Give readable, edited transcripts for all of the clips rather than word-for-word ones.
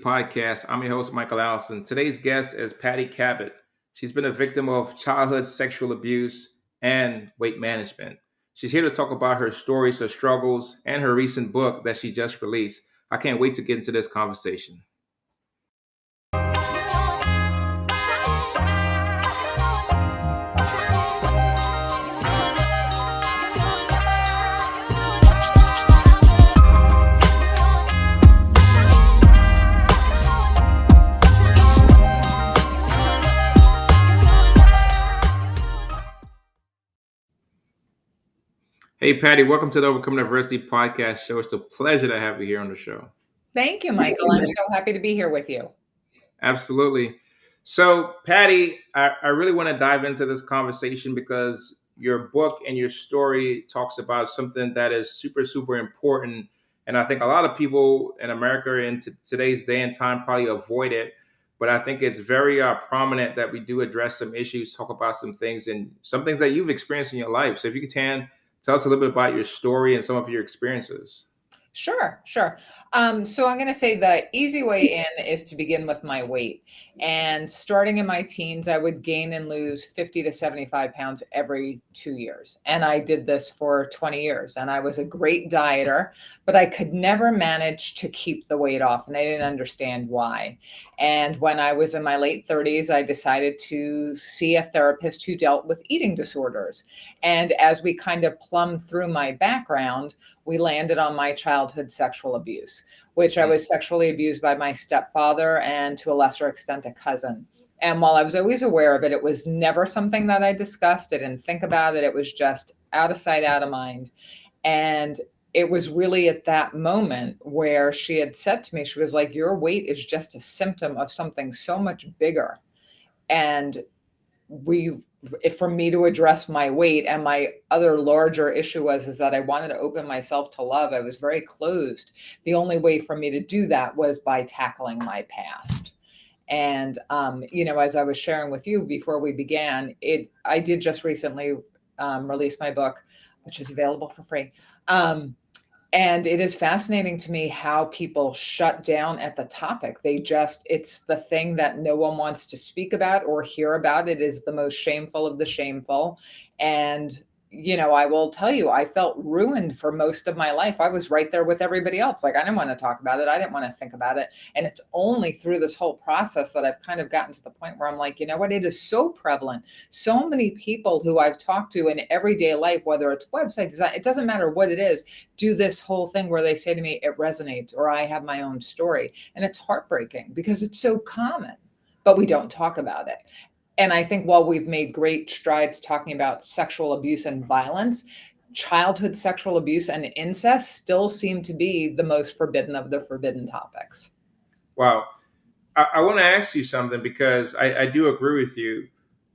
Podcast. I'm your host, Michael Allison. Today's guest is Patty Cabot. She's been a victim of childhood sexual abuse and weight management. She's here to talk about her stories, her struggles, and her recent book that she just released. I can't wait to get into this conversation. Hey, Patty, welcome to the Overcome University podcast show. It's a pleasure to have you here on the show. Thank you, Michael. I'm so happy to be here with you. Absolutely. So, Patty, I really want to dive into this conversation because your book and your story talks about something that is super, super important. And I think a lot of people in America in today's day and time probably avoid it. But I think it's very prominent that we do address some issues, talk about some things, and some things that you've experienced in your life. So, if you can tell us a little bit about your story and some of your experiences. Sure. So I'm going to say the easy way in is to begin with my weight. And starting in my teens, I would gain and lose 50 to 75 pounds every 2 years. And I did this for 20 years. And I was a great dieter, but I could never manage to keep the weight off. And I didn't understand why. And when I was in my late 30s, I decided to see a therapist who dealt with eating disorders. And as we kind of plumbed through my background, we landed on my childhood sexual abuse, which I was sexually abused by my stepfather and to a lesser extent, a cousin. And while I was always aware of it, it was never something that I discussed. I didn't think about it. It was just out of sight, out of mind. And it was really at that moment where she had said to me, she was like, your weight is just a symptom of something so much bigger. And for me to address my weight, and my other larger issue is that I wanted to open myself to love. I was very closed. The only way for me to do that was by tackling my past. And as I was sharing with you before we began, I did just recently release my book, which is available for free. And it is fascinating to me how people shut down at the topic. It's the thing that no one wants to speak about or hear about. It is the most shameful of the shameful. And, I will tell you, I felt ruined for most of my life. I was right there with everybody else. Like, I didn't want to talk about it. I didn't want to think about it. And it's only through this whole process that I've kind of gotten to the point where I'm like, you know what? It is so prevalent. So many people who I've talked to in everyday life, whether it's website design, it doesn't matter what it is, do this whole thing where they say to me, it resonates, or I have my own story. And it's heartbreaking because it's so common, but we don't talk about it. And I think while we've made great strides talking about sexual abuse and violence, childhood sexual abuse and incest still seem to be the most forbidden of the forbidden topics. Wow. I want to ask you something because I do agree with you.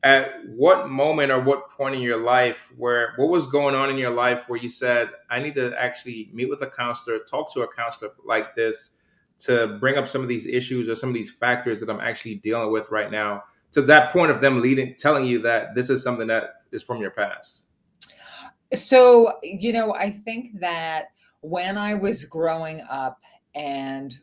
At what moment or what point in your life what was going on in your life where you said, I need to actually meet with a counselor, talk to a counselor like this to bring up some of these issues or some of these factors that I'm actually dealing with right now, to that point of them telling you that this is something that is from your past? So, I think that when I was growing up and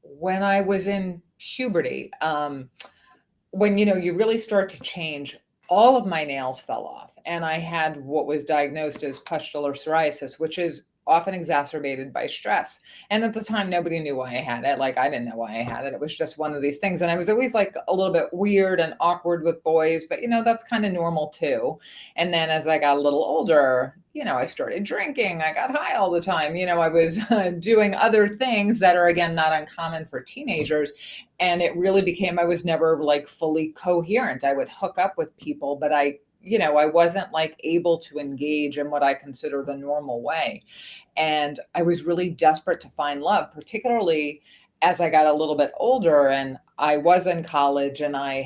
when I was in puberty, when, you really start to change, all of my nails fell off. And I had what was diagnosed as pustular psoriasis, which is often exacerbated by stress. And at the time, nobody knew why I had it. Like, I didn't know why I had it. It was just one of these things. And I was always like a little bit weird and awkward with boys, but that's kind of normal too. And then as I got a little older, I started drinking. I got high all the time. I was doing other things that are, again, not uncommon for teenagers. And it really became, I was never like fully coherent. I would hook up with people, but I wasn't like able to engage in what I consider the normal way. And I was really desperate to find love, particularly as I got a little bit older and I was in college and I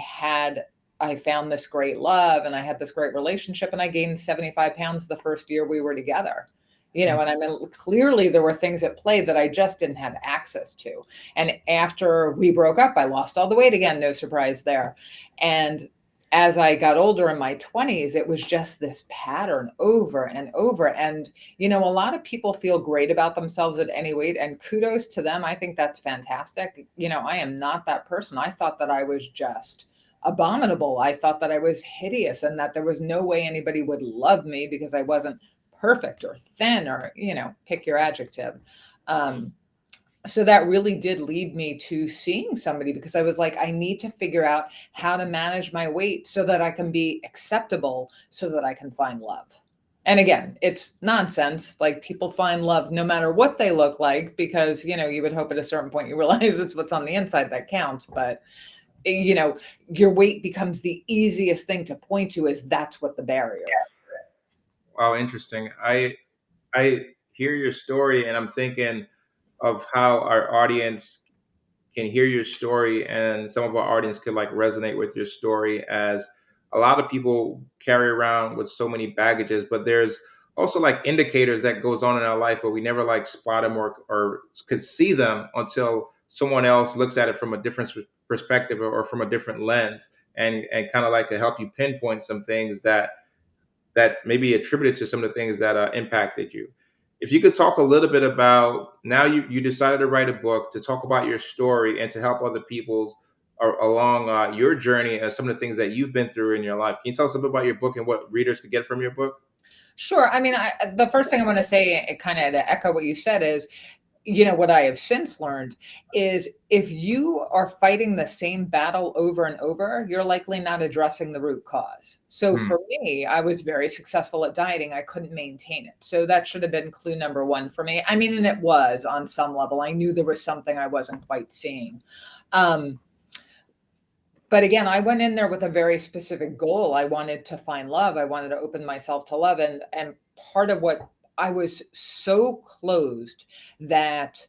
found this great love and I had this great relationship and I gained 75 pounds the first year we were together. And I mean, clearly there were things at play that I just didn't have access to. And after we broke up, I lost all the weight again. No surprise there. And As I got older in my 20s, it was just this pattern over and over. And, a lot of people feel great about themselves at any weight, and kudos to them. I think that's fantastic. I am not that person. I thought that I was just abominable. I thought that I was hideous and that there was no way anybody would love me because I wasn't perfect or thin or, pick your adjective. Um, so that really did lead me to seeing somebody because I was like, I need to figure out how to manage my weight so that I can be acceptable, so that I can find love. And again, it's nonsense. Like, people find love no matter what they look like because, you would hope at a certain point you realize it's what's on the inside that counts. But, you know, your weight becomes the easiest thing to point to, as that's what the barrier is. Wow, interesting. I hear your story and I'm thinking of how our audience can hear your story, and some of our audience could like resonate with your story, as a lot of people carry around with so many baggages, but there's also like indicators that goes on in our life, but we never like spot them or could see them until someone else looks at it from a different perspective, or from a different lens, and kind of like to help you pinpoint some things that maybe attributed to some of the things that impacted you. If you could talk a little bit about, now you decided to write a book to talk about your story and to help other people's along your journey and some of the things that you've been through in your life. Can you tell us a bit about your book and what readers could get from your book? Sure. I mean, the first thing I want to say, kind of to echo what you said, is, what I have since learned is, if you are fighting the same battle over and over, you're likely not addressing the root cause. So Hmm. for me, I was very successful at dieting. I couldn't maintain it. So that should have been clue number one for me. I mean, and it was on some level. I knew there was something I wasn't quite seeing. Um, but again, I went in there with a very specific goal. I wanted to find love. I wanted to open myself to love. And part of what, I was so closed that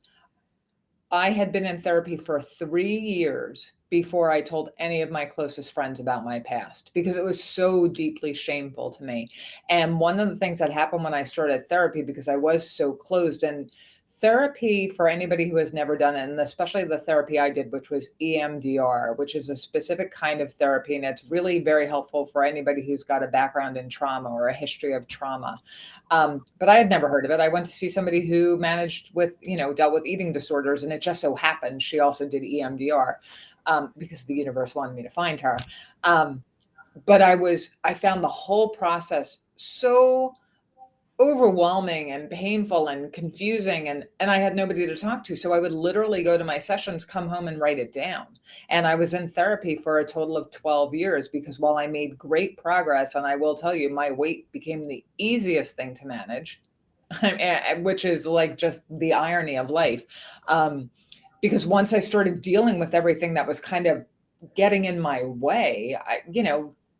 I had been in therapy for 3 years before I told any of my closest friends about my past, because it was so deeply shameful to me. And one of the things that happened when I started therapy, because I was so closed, and therapy, for anybody who has never done it, and especially the therapy I did, which was EMDR, which is a specific kind of therapy, and it's really very helpful for anybody who's got a background in trauma or a history of trauma. But I had never heard of it. I went to see somebody who managed with, dealt with eating disorders, and it just so happened she also did EMDR, because the universe wanted me to find her. Um, but I found the whole process so overwhelming and painful and confusing, and I had nobody to talk to. So I would literally go to my sessions, come home and write it down. And I was in therapy for a total of 12 years, because while I made great progress, and I will tell you, my weight became the easiest thing to manage, which is like just the irony of life. Because once I started dealing with everything that was kind of getting in my way,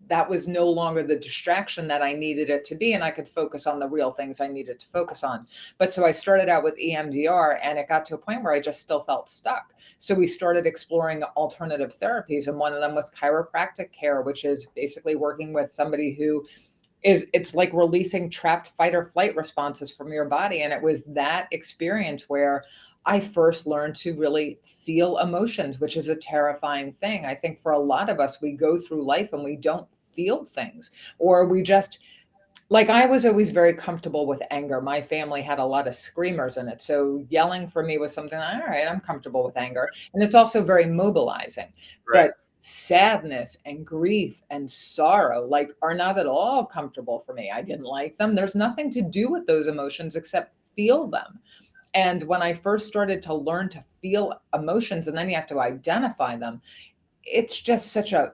that was no longer the distraction that I needed it to be, and I could focus on the real things I needed to focus on. But so I started out with EMDR, and it got to a point where I just still felt stuck. So we started exploring alternative therapies, and one of them was chiropractic care, which is basically working with somebody who it's like releasing trapped fight or flight responses from your body. And it was that experience where I first learned to really feel emotions, which is a terrifying thing. I think for a lot of us, we go through life and we don't feel things, or we just, like, I was always very comfortable with anger. My family had a lot of screamers in it. So yelling for me was something, all right, I'm comfortable with anger. And it's also very mobilizing. Right. But sadness and grief and sorrow, like, are not at all comfortable for me. I didn't like them. There's nothing to do with those emotions except feel them. And when I first started to learn to feel emotions, and then you have to identify them, it's just such a,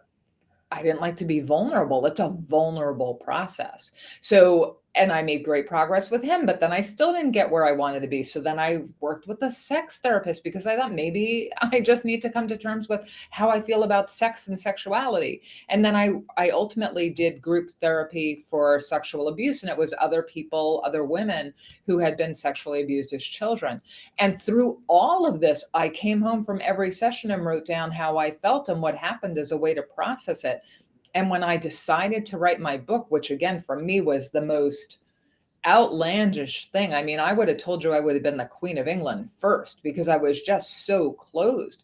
I didn't like to be vulnerable. It's a vulnerable process. So, and I made great progress with him, but then I still didn't get where I wanted to be. So then I worked with a sex therapist, because I thought maybe I just need to come to terms with how I feel about sex and sexuality. And then I ultimately did group therapy for sexual abuse, and it was other people, other women who had been sexually abused as children. And through all of this, I came home from every session and wrote down how I felt and what happened as a way to process it. And when I decided to write my book, which again for me was the most outlandish thing. I mean, I would have told you I would have been the Queen of England first, because I was just so closed.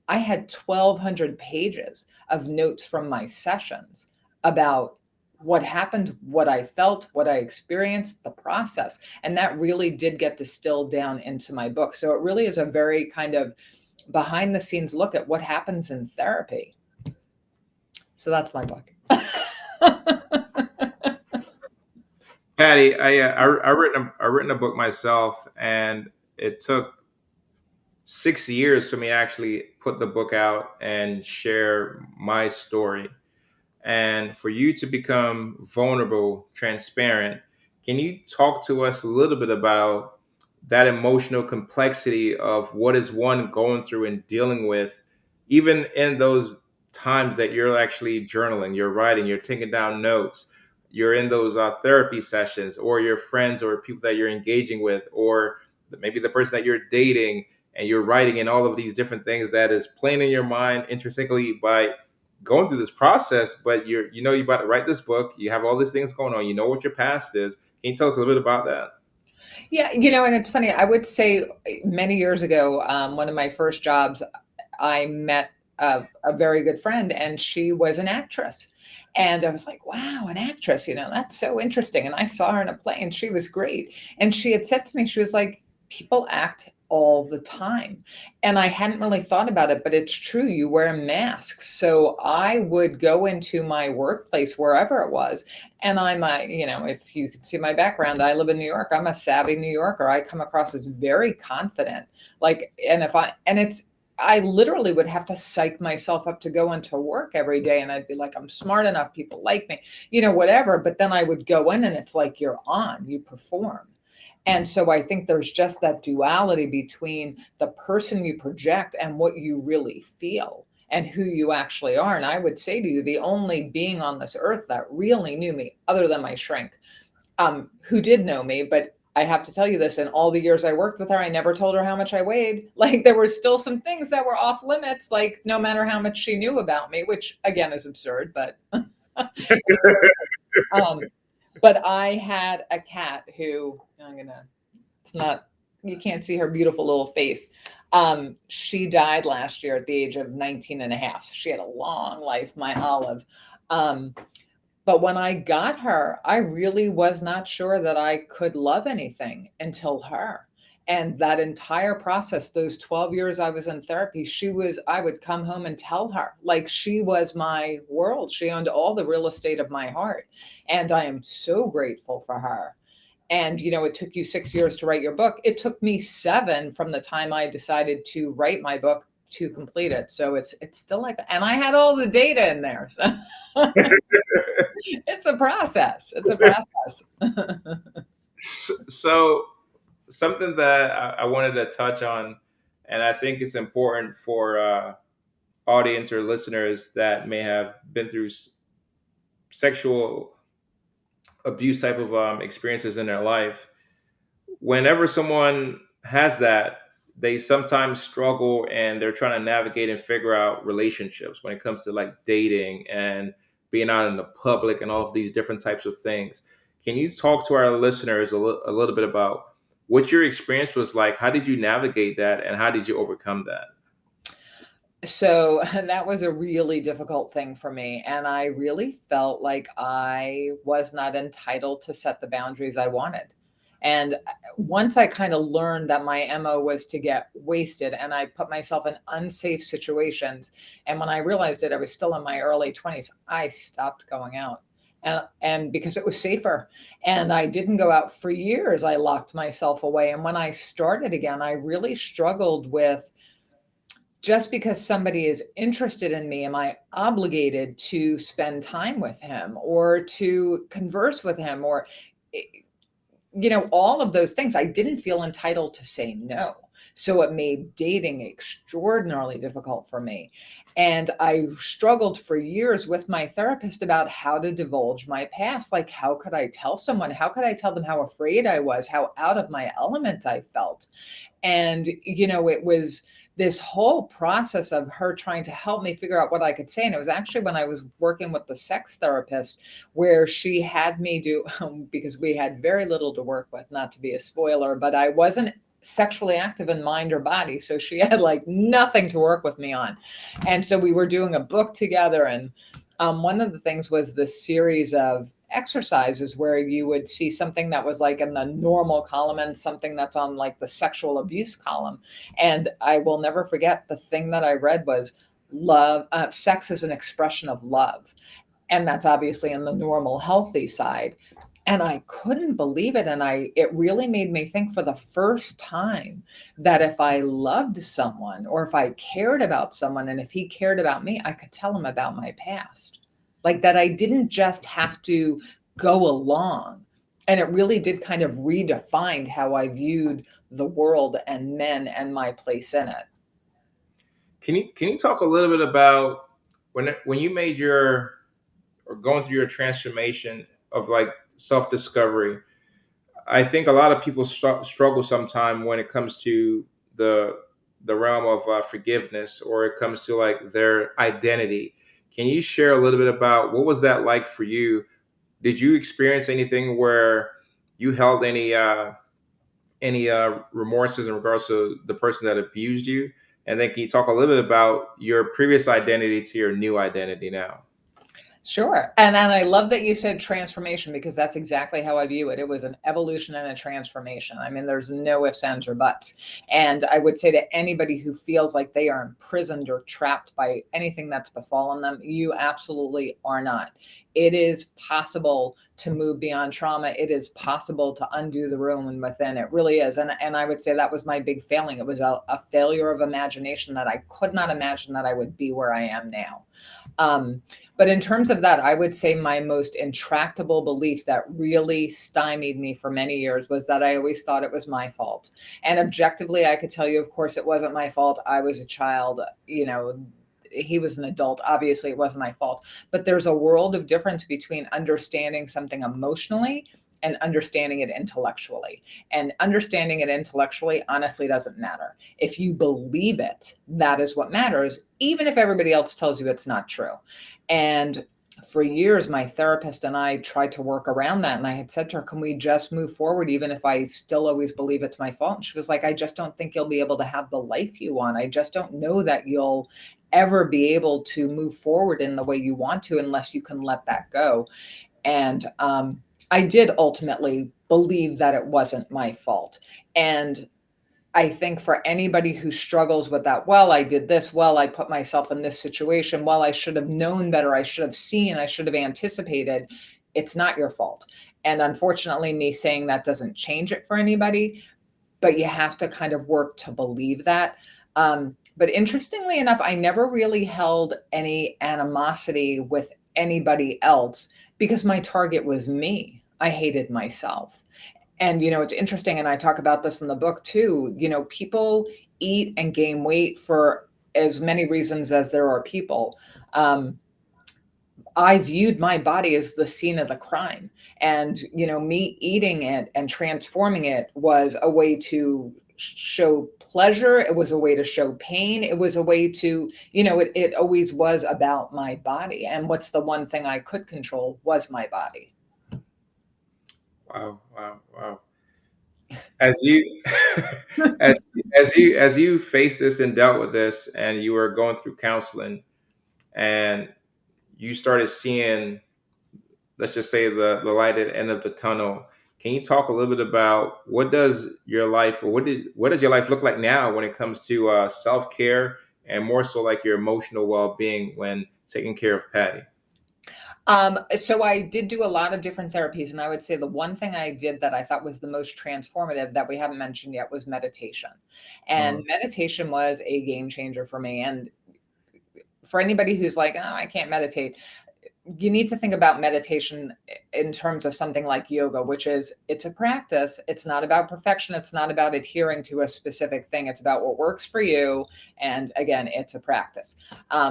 I had 1,200 pages of notes from my sessions. about what happened, what I felt, what I experienced, the process. And that really did get distilled down into my book. So it really is a very kind of behind the scenes look at what happens in therapy. So that's my book. Patty, I written a book myself, and it took 6 years for me to actually put the book out and share my story. And for you to become vulnerable, transparent, can you talk to us a little bit about that emotional complexity of what is one going through and dealing with, even in those times that you're actually journaling, you're writing, you're taking down notes, you're in those therapy sessions, or your friends or people that you're engaging with, or maybe the person that you're dating, and you're writing in all of these different things that is playing in your mind intrinsically by going through this process, but you're about to write this book. You have all these things going on. You know what your past is. Can you tell us a little bit about that? Yeah, and it's funny. I would say many years ago, one of my first jobs, I met a very good friend, and she was an actress. And I was like, wow, an actress, that's so interesting. And I saw her in a play, and she was great. And she had said to me, she was like, people act all the time. And I hadn't really thought about it, but it's true. You wear masks. So I would go into my workplace, wherever it was, and if you can see my background, I live in New York. I'm a savvy New Yorker. I come across as very confident. Like, I literally would have to psych myself up to go into work every day. And I'd be like, I'm smart enough. People like me, whatever. But then I would go in and it's like, you perform. And so I think there's just that duality between the person you project and what you really feel and who you actually are. And I would say to you, the only being on this earth that really knew me, other than my shrink, who did know me, but I have to tell you this, in all the years I worked with her, I never told her how much I weighed. Like, there were still some things that were off limits, like no matter how much she knew about me, which again is absurd, but um, but I had a cat who it's not, you can't see her beautiful little face. She died last year at the age of 19 and a half. So she had a long life, my Olive. Um, but when I got her, I really was not sure that I could love anything until her. And that entire process, those 12 years I was in therapy, I would come home and tell her, like, she was my world. She owned all the real estate of my heart. And I am so grateful for her. And it took you 6 years to write your book. It took me 7 from the time I decided to write my book to complete it. So it's still like, and I had all the data in there. So it's a process. It's a process. So something that I wanted to touch on, and I think it's important for audience or listeners that may have been through sexual abuse type of experiences in their life. Whenever someone has that, they sometimes struggle and they're trying to navigate and figure out relationships when it comes to like dating and being out in the public and all of these different types of things. Can you talk to our listeners a little bit about what your experience was like? How did you navigate that and how did you overcome that? So that was a really difficult thing for me. And I really felt like I was not entitled to set the boundaries I wanted. And once I kind of learned that my MO was to get wasted and I put myself in unsafe situations. And when I realized it, I was still in my early 20s, I stopped going out. And because it was safer. And I didn't go out for years. I locked myself away. And when I started again, I really struggled with, just because somebody is interested in me, am I obligated to spend time with him or to converse with him or, eh, all of those things? I didn't feel entitled to say no. So it made dating extraordinarily difficult for me. And I struggled for years with my therapist about how to divulge my past. Like, how could I tell someone? How could I tell them how afraid I was, how out of my element I felt? And, it was this whole process of her trying to help me figure out what I could say. And it was actually when I was working with the sex therapist where she had me do, because we had very little to work with, not to be a spoiler, but I wasn't sexually active in mind or body. So she had like nothing to work with me on. And so we were doing a book together, and One of the things was this series of exercises where you would see something that was like in the normal column and something that's on like the sexual abuse column. And I will never forget the thing that I read was love, sex is an expression of love. And that's obviously in the normal, healthy side. And I couldn't believe it. And it really made me think for the first time that if I loved someone or if I cared about someone and if he cared about me, I could tell him about my past. Like that I didn't just have to go along. And it really did kind of redefine how I viewed the world and men and my place in it. Can you talk a little bit about when you made your or going through your transformation of like self discovery? I think a lot of people struggle sometime when it comes to the the realm of forgiveness, or it comes to like their identity. Can you share a little bit about what was that like for you? Did you experience anything where you held any remorses in regards to the person that abused you? And then can you talk a little bit about your previous identity to your new identity now? Sure. And I love that you said transformation because that's exactly how I view it. It was an evolution and a transformation. I mean, there's no ifs, ands, or buts. And I would say to anybody who feels like they are imprisoned or trapped by anything that's befallen them, you absolutely are not. It is possible to move beyond trauma. It is possible to undo the ruin within. It really is. And I would say that was my big failing. It was a failure of imagination that I could not imagine that I would be where I am now. Um, but in terms of that, I would say my most intractable belief that really stymied me for many years was that I always thought it was my fault. And objectively, I could tell you, of course, it wasn't my fault. I was a child, he was an adult. Obviously, it wasn't my fault. But there's a world of difference between understanding something emotionally and understanding it intellectually. And understanding it intellectually honestly doesn't matter. If you believe it, that is what matters, even if everybody else tells you it's not true. And for years, my therapist and I tried to work around that. And I had said to her, can we just move forward, even if I still always believe it's my fault? And she was like, I just don't think you'll be able to have the life you want. I just don't know that you'll ever be able to move forward in the way you want to unless you can let that go. And I did ultimately believe that it wasn't my fault. And I think for anybody who struggles with that, well, I did this, well, I put myself in this situation, well, I should have known better, I should have seen, I should have anticipated, it's not your fault. And unfortunately, me saying that doesn't change it for anybody, but you have to kind of work to believe that. But interestingly enough, I never really held any animosity with anybody else because my target was me. I hated myself. And, it's interesting, and I talk about this in the book too. People eat and gain weight for as many reasons as there are people. Um, I viewed my body as the scene of the crime. And, me eating it and transforming it was a way to show pleasure. It was a way to show pain. It was a way to, it always was about my body. And what's the one thing I could control was my body. Wow, wow, wow. As you as as you faced this and dealt with this and you were going through counseling and you started seeing, let's just say, the light at the end of the tunnel, can you talk a little bit about what does your life, or what does your life look like now when it comes to self-care, and more so like your emotional well-being when taking care of Patty? So I did do a lot of different therapies, and I would say the one thing I did that I thought was the most transformative that we haven't mentioned yet was meditation. And Mhm. meditation was a game changer for me. And for anybody who's like, oh, I can't meditate, you need to think about meditation in terms of something like yoga, which is it's a practice. It's not about perfection. It's not about adhering to a specific thing. It's about what works for you. And again, it's a practice.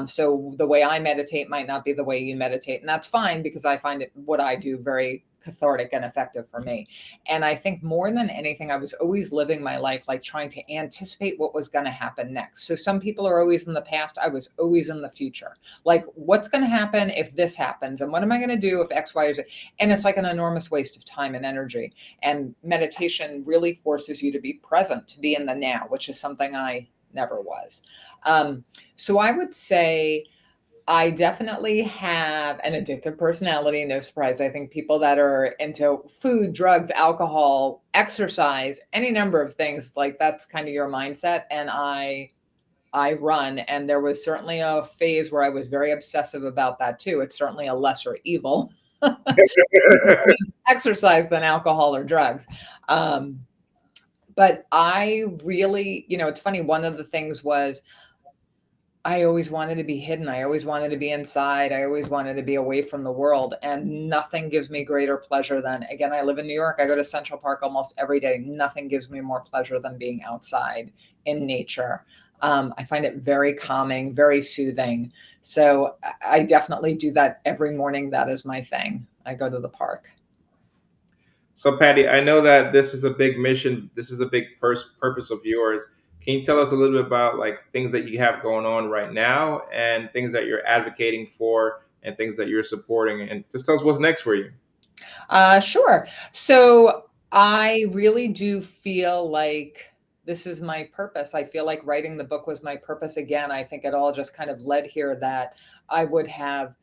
So the way I meditate might not be the way you meditate. And that's fine because I find it what I do very cathartic and effective for me. And I think more than anything, I was always living my life like trying to anticipate what was going to happen next. So some people are always in the past. I was always in the future. Like, what's going to happen if this happens? And what am I going to do if X, Y, or Z? And it's like an enormous waste of time and energy. And meditation really forces you to be present, to be in the now, which is something I never was. So I would say I definitely have an addictive personality, no surprise. I think people that are into food, drugs, alcohol, exercise, any number of things, like that's kind of your mindset. And I run, and there was certainly a phase where I was very obsessive about that too. It's certainly a lesser evil exercise than alcohol or drugs. Um, but I really, it's funny. One of the things was I always wanted to be hidden. I always wanted to be inside. I always wanted to be away from the world. And nothing gives me greater pleasure than, again, I live in New York. I go to Central Park almost every day. Nothing gives me more pleasure than being outside in nature. I find it very calming, very soothing. So I definitely do that every morning. That is my thing. I go to the park. So, Patty, I know that this is a big mission. This is a big purpose of yours. Can you tell us a little bit about like things that you have going on right now, and things that you're advocating for, and things that you're supporting, and just tell us what's next for you? Sure. So I really do feel like this is my purpose. I feel like writing the book was my purpose again. I think it all just kind of led here that I would have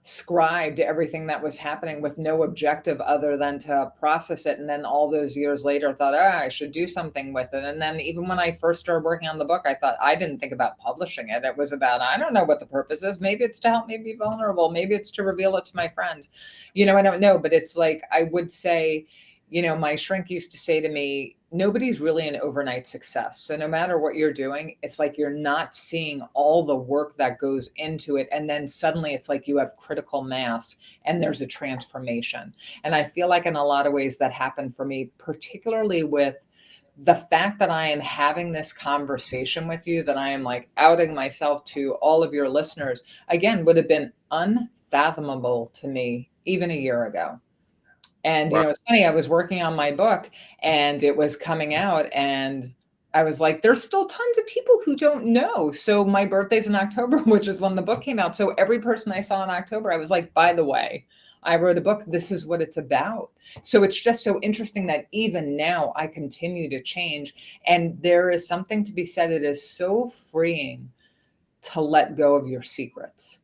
scribed everything that was happening with no objective other than to process it. And then all those years later, thought, I should do something with it. And then even when I first started working on the book, I thought I didn't think about publishing it. It was about, I don't know what the purpose is. Maybe it's to help me be vulnerable. Maybe it's to reveal it to my friends. I don't know. But it's like, I would say, my shrink used to say to me, nobody's really an overnight success. So no matter what you're doing, it's like you're not seeing all the work that goes into it. And then suddenly it's like you have critical mass and there's a transformation. And I feel like in a lot of ways that happened for me, particularly with the fact that I am having this conversation with you, that I am like outing myself to all of your listeners, again, would have been unfathomable to me even a year ago. And, Wow. it's funny, I was working on my book and it was coming out, and I was like, there's still tons of people who don't know. So my birthday's in October, which is when the book came out. So every person I saw in October, I was like, by the way, I wrote a book. This is what it's about. So it's just so interesting that even now I continue to change. And there is something to be said. It is so freeing to let go of your secrets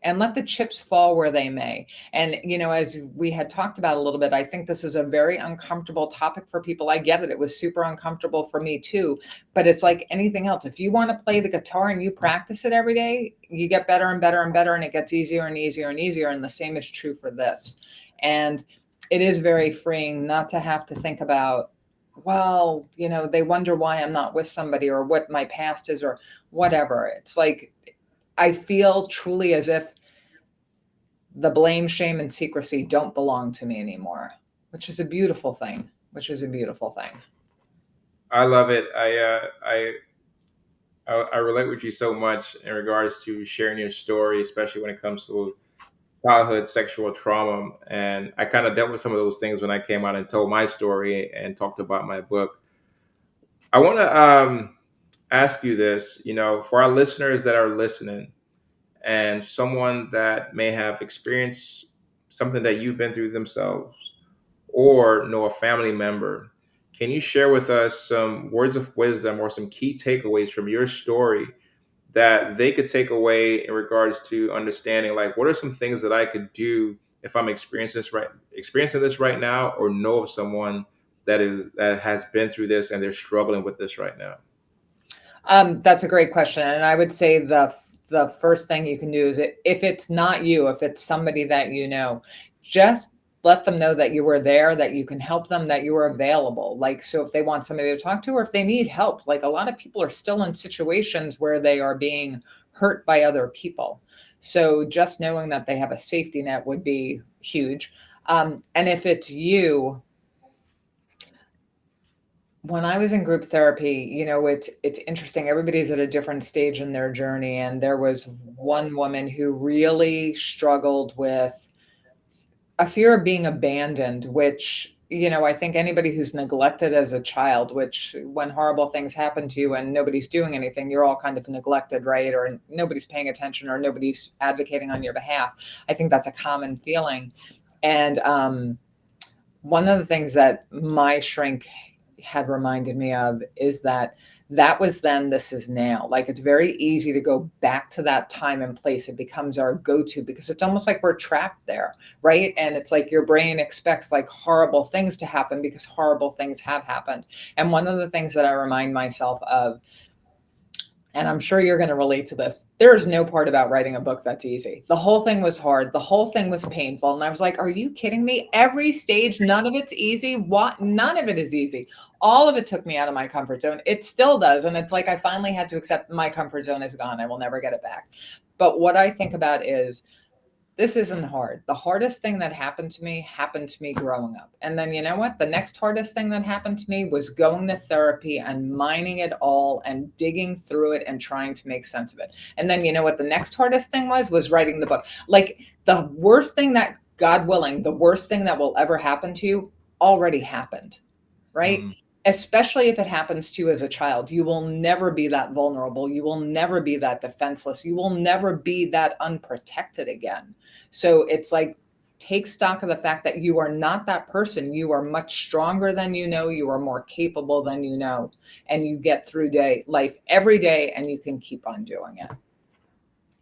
and let the chips fall where they may. And, as we had talked about a little bit, I think this is a very uncomfortable topic for people. I get it. It was super uncomfortable for me too. But it's like anything else. If you want to play the guitar and you practice it every day, you get better and better and better, and it gets easier and easier and easier. And the same is true for this. And it is very freeing not to have to think about, well, they wonder why I'm not with somebody or what my past is or whatever. It's like, I feel truly as if the blame, shame, and secrecy don't belong to me anymore, which is a beautiful thing. Which is a beautiful thing. I love it. I relate with you so much in regards to sharing your story, especially when it comes to childhood sexual trauma. And I kind of dealt with some of those things when I came out and told my story and talked about my book. I want to ask you this, for our listeners that are listening, and someone that may have experienced something that you've been through themselves, or know a family member, can you share with us some words of wisdom or some key takeaways from your story that they could take away in regards to understanding, like, what are some things that I could do if I'm experiencing this right now, or know of someone that has been through this and they're struggling with this right now? That's a great question, and I would say the first thing you can do is, if it's not you, if it's somebody that just let them know that you were there, that you can help them, that you are available. Like, so if they want somebody to talk to, or if they need help, like a lot of people are still in situations where they are being hurt by other people. So just knowing that they have a safety net would be huge. And if it's you, when I was in group therapy, it's interesting. Everybody's at a different stage in their journey, and there was one woman who really struggled with a fear of being abandoned, which, I think anybody who's neglected as a child, which when horrible things happen to you and nobody's doing anything, you're all kind of neglected, right? Or nobody's paying attention or nobody's advocating on your behalf. I think that's a common feeling. And one of the things that my shrink had reminded me of is that That was then, this is now. Like, it's very easy to go back to that time and place. It becomes our go-to because it's almost like we're trapped there, right? And it's like your brain expects like horrible things to happen because horrible things have happened. And one of the things that I remind myself of, and I'm sure you're going to relate to this, there is no part about writing a book that's easy. The whole thing was hard. The whole thing was painful. And I was like, are you kidding me? Every stage, none of it's easy. What? None of it is easy. All of it took me out of my comfort zone. It still does. And it's like I finally had to accept my comfort zone is gone. I will never get it back. But what I think about is, this isn't hard. The hardest thing that happened to me growing up. And then you know what? The next hardest thing that happened to me was going to therapy and mining it all and digging through it and trying to make sense of it. And then you know what the next hardest thing was writing the book. Like, the worst thing that, God willing, the worst thing that will ever happen to you already happened, right? Mm. Especially if it happens to you as a child. You will never be that vulnerable. You will never be that defenseless. You will never be that unprotected again. So it's like, take stock of the fact that you are not that person. You are much stronger than you know. You are more capable than you know. And you get through life every day, and you can keep on doing it.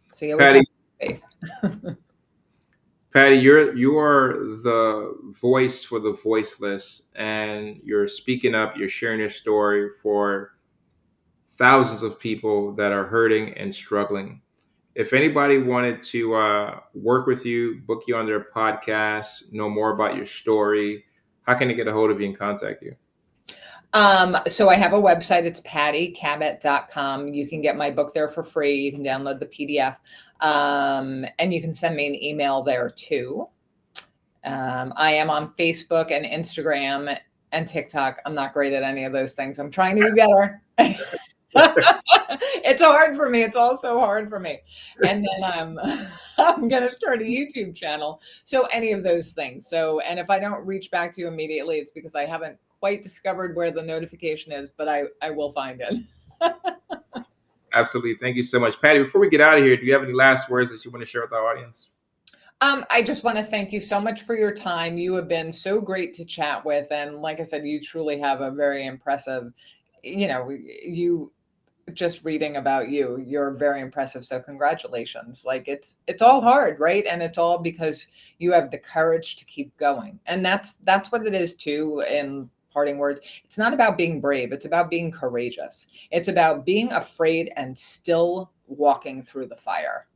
So you always have Patty, faith. Patty, you are the voice for the voiceless, and you're speaking up. You're sharing your story for thousands of people that are hurting and struggling. If anybody wanted to work with you, book you on their podcast, know more about your story, how can they get a hold of you and contact you? So I have a website. It's pattycabot.com. You can get my book there for free. You can download the PDF. And you can send me an email there too. I am on Facebook and Instagram and TikTok. I'm not great at any of those things. I'm trying to be better. It's hard for me. It's all so hard for me. And then I'm going to start a YouTube channel. So any of those things. So, and if I don't reach back to you immediately, it's because I haven't quite discovered where the notification is, but I will find it. Absolutely. Thank you so much. Patty, before we get out of here, do you have any last words that you want to share with our audience? I just want to thank you so much for your time. You have been so great to chat with. And like I said, you truly have a very impressive, you just reading about you, you're very impressive. So congratulations. Like, it's all hard, right? And it's all because you have the courage to keep going. And that's what it is too. In parting words, it's not about being brave. It's about being courageous. It's about being afraid and still walking through the fire,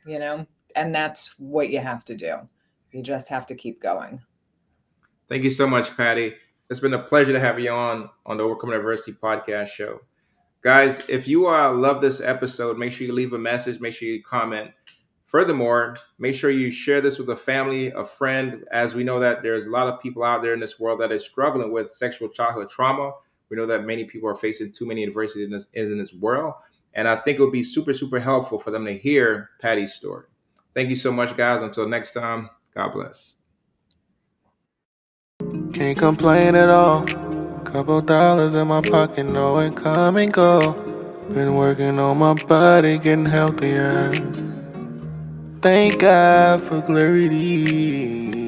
you know? And that's what you have to do. You just have to keep going. Thank you so much, Patty. It's been a pleasure to have you on the Overcoming Adversity podcast show. Guys, if you love this episode, make sure you leave a message, make sure you comment. Furthermore, make sure you share this with a family, a friend, as we know that there's a lot of people out there in this world that is struggling with sexual childhood trauma. We know that many people are facing too many adversities in this world. And I think it would be super, super helpful for them to hear Patty's story. Thank you so much, guys. Until next time, God bless. Can't complain at all. Couple dollars in my pocket, no income and go. Been working on my body, getting healthier. Thank God for clarity.